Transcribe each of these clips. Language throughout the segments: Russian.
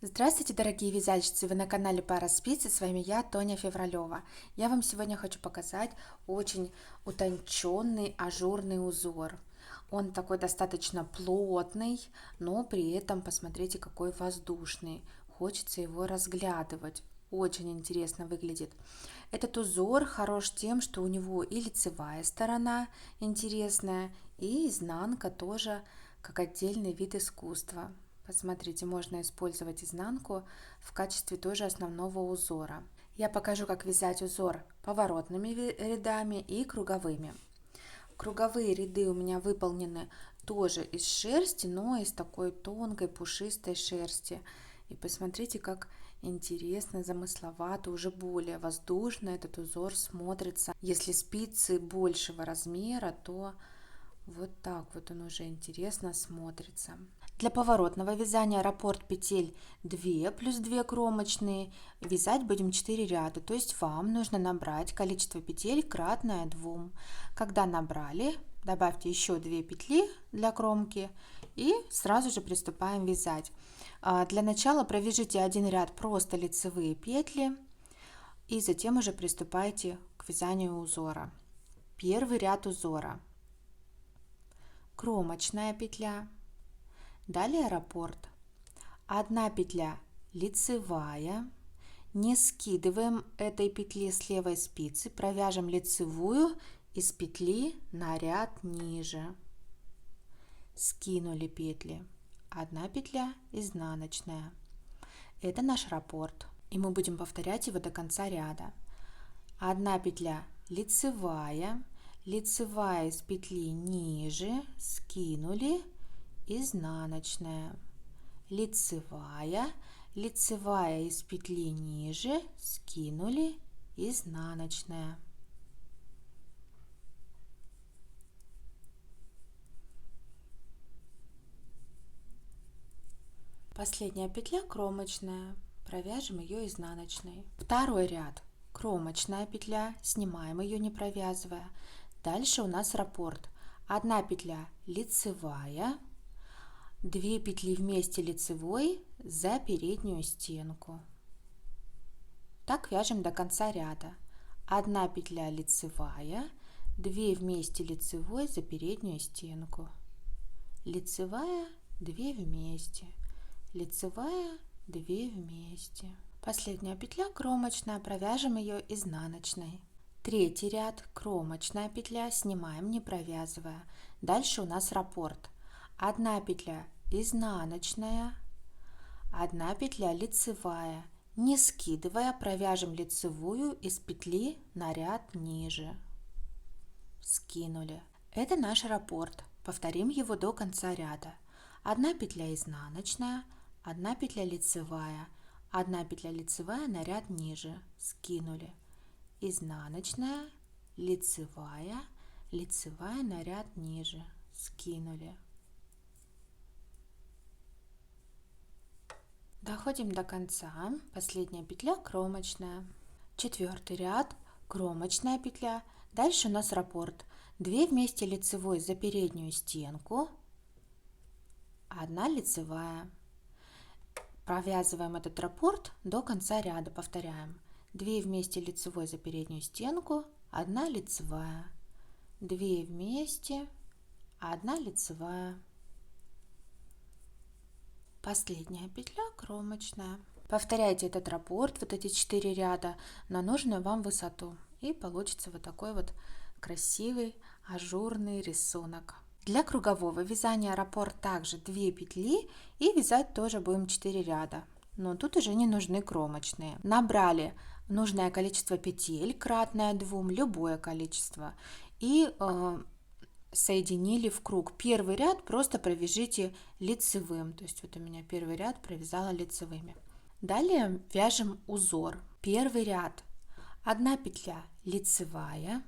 Здравствуйте, дорогие вязальщицы! Вы на канале Пара Спиц, и с вами я, Тоня Февралева. Я вам сегодня хочу показать очень утонченный ажурный узор. Он такой достаточно плотный, но при этом, посмотрите, какой воздушный. Хочется его разглядывать. Очень интересно выглядит. Этот узор хорош тем, что у него и лицевая сторона интересная, и изнанка тоже как отдельный вид искусства. Посмотрите, можно использовать изнанку в качестве тоже основного узора. Я покажу, как вязать узор поворотными рядами и круговыми. Круговые ряды у меня выполнены тоже из шерсти, но из такой тонкой пушистой шерсти. И посмотрите, как интересно, замысловато, уже более воздушно этот узор смотрится. Если спицы большего размера, то вот так вот он уже интересно смотрится. Для поворотного вязания раппорт петель 2 плюс 2 кромочные. Вязать будем 4 ряда, то есть вам нужно набрать количество петель кратное 2. Когда набрали, добавьте еще 2 петли для кромки и сразу же приступаем вязать. Для начала провяжите один ряд просто лицевые петли и затем уже приступайте к вязанию узора. Первый ряд узора. Кромочная петля. Далее раппорт. Одна петля лицевая. Не скидываем этой петли с левой спицы, провяжем лицевую из петли на ряд ниже. Скинули петли. Одна петля изнаночная. Это наш раппорт, и мы будем повторять его до конца ряда. Одна петля лицевая, лицевая из петли ниже, скинули, изнаночная, лицевая, лицевая из петли ниже, скинули, изнаночная. Последняя петля кромочная, провяжем ее изнаночной. Второй ряд. Кромочная петля, снимаем ее не провязывая. Дальше у нас раппорт. Одна петля лицевая, 2 петли вместе лицевой за переднюю стенку. Так вяжем до конца ряда. Одна петля лицевая, 2 вместе лицевой за переднюю стенку. Лицевая, 2 вместе. Лицевая, 2 вместе. Последняя петля кромочная, провяжем ее изнаночной. Третий ряд, кромочная петля, снимаем не провязывая. Дальше у нас раппорт. Одна петля изнаночная, одна петля лицевая. Не скидывая, провяжем лицевую из петли на ряд ниже. Скинули. Это наш раппорт. Повторим его до конца ряда. Одна петля изнаночная, одна петля лицевая, одна петля лицевая на ряд ниже. Скинули. Изнаночная, лицевая, лицевая на ряд ниже, скинули. Доходим до конца. Последняя петля кромочная. Четвертый ряд, кромочная петля. Дальше у нас раппорт. 2 вместе лицевой за переднюю стенку, одна лицевая. Провязываем этот раппорт до конца ряда. Повторяем. 2 вместе лицевой за переднюю стенку, одна лицевая, 2 вместе, одна лицевая. Последняя петля кромочная. Повторяйте этот раппорт, вот эти 4 ряда, на нужную вам высоту, и получится вот такой вот красивый ажурный рисунок. Для кругового вязания раппорт также 2 петли, и вязать тоже будем 4 ряда. Но тут уже не нужны кромочные. Набрали нужное количество петель, кратное 2, любое количество, и соединили в круг. Первый ряд просто провяжите лицевым, то есть вот у меня первый ряд провязала лицевыми. Далее вяжем узор. Первый ряд. Одна петля лицевая,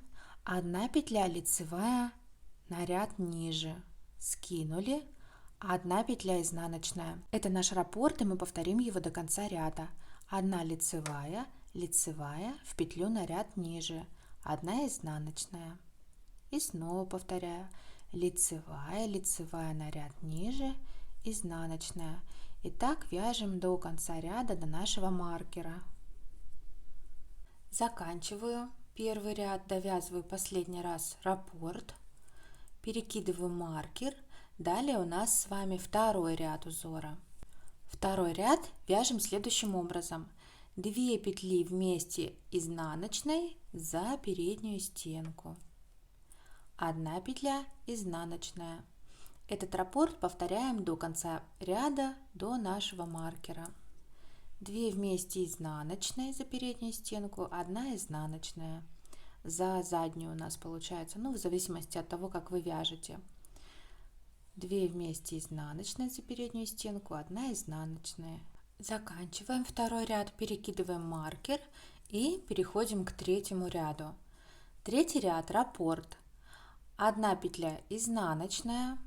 одна петля лицевая на ряд ниже, скинули, одна петля изнаночная. Это наш раппорт, и мы повторим его до конца ряда. Одна лицевая, лицевая в петлю на ряд ниже, одна изнаночная. И снова повторяю. Лицевая, лицевая на ряд ниже, изнаночная. И так вяжем до конца ряда, до нашего маркера. Заканчиваю первый ряд, довязываю последний раз раппорт, перекидываю маркер. Далее у нас с вами второй ряд узора. Второй ряд вяжем следующим образом. 2 петли вместе изнаночной за переднюю стенку, 1 петля изнаночная. Этот раппорт повторяем до конца ряда, до нашего маркера. 2 вместе изнаночной за переднюю стенку, 1 изнаночная. За заднюю у нас получается, в зависимости от того, как вы вяжете. 2 вместе изнаночной за переднюю стенку, 1 изнаночная. Заканчиваем второй ряд, перекидываем маркер и переходим к третьему ряду. Третий ряд раппорт. 1 петля изнаночная,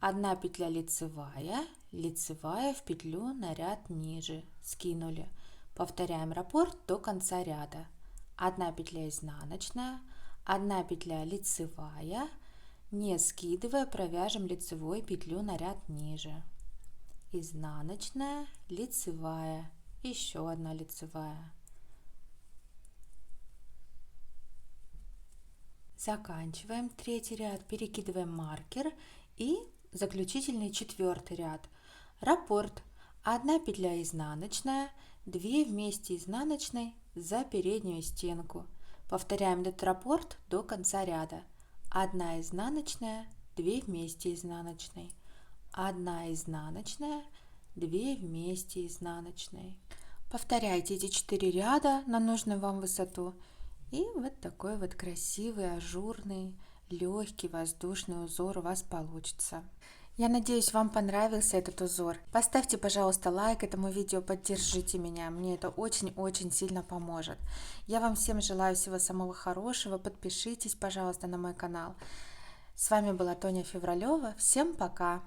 1 петля лицевая, лицевая в петлю на ряд ниже, скинули. Повторяем раппорт до конца ряда. 1 петля изнаночная, 1 петля лицевая, не скидывая, провяжем лицевой петлю на ряд ниже. Изнаночная, лицевая, еще 1 лицевая. Заканчиваем третий ряд, перекидываем маркер и заключительный четвертый ряд. Раппорт. 1 петля изнаночная, 2 вместе изнаночной за переднюю стенку. Повторяем этот раппорт до конца ряда. 1 изнаночная, 2 вместе изнаночной, 1 изнаночная, 2 вместе изнаночной. Повторяйте эти 4 ряда на нужную вам высоту. И вот такой вот красивый, ажурный, легкий, воздушный узор у вас получится. Я надеюсь, вам понравился этот узор. Поставьте, пожалуйста, лайк этому видео, поддержите меня. Мне это очень-очень сильно поможет. Я вам всем желаю всего самого хорошего. Подпишитесь, пожалуйста, на мой канал. С вами была Тоня Февралева. Всем пока!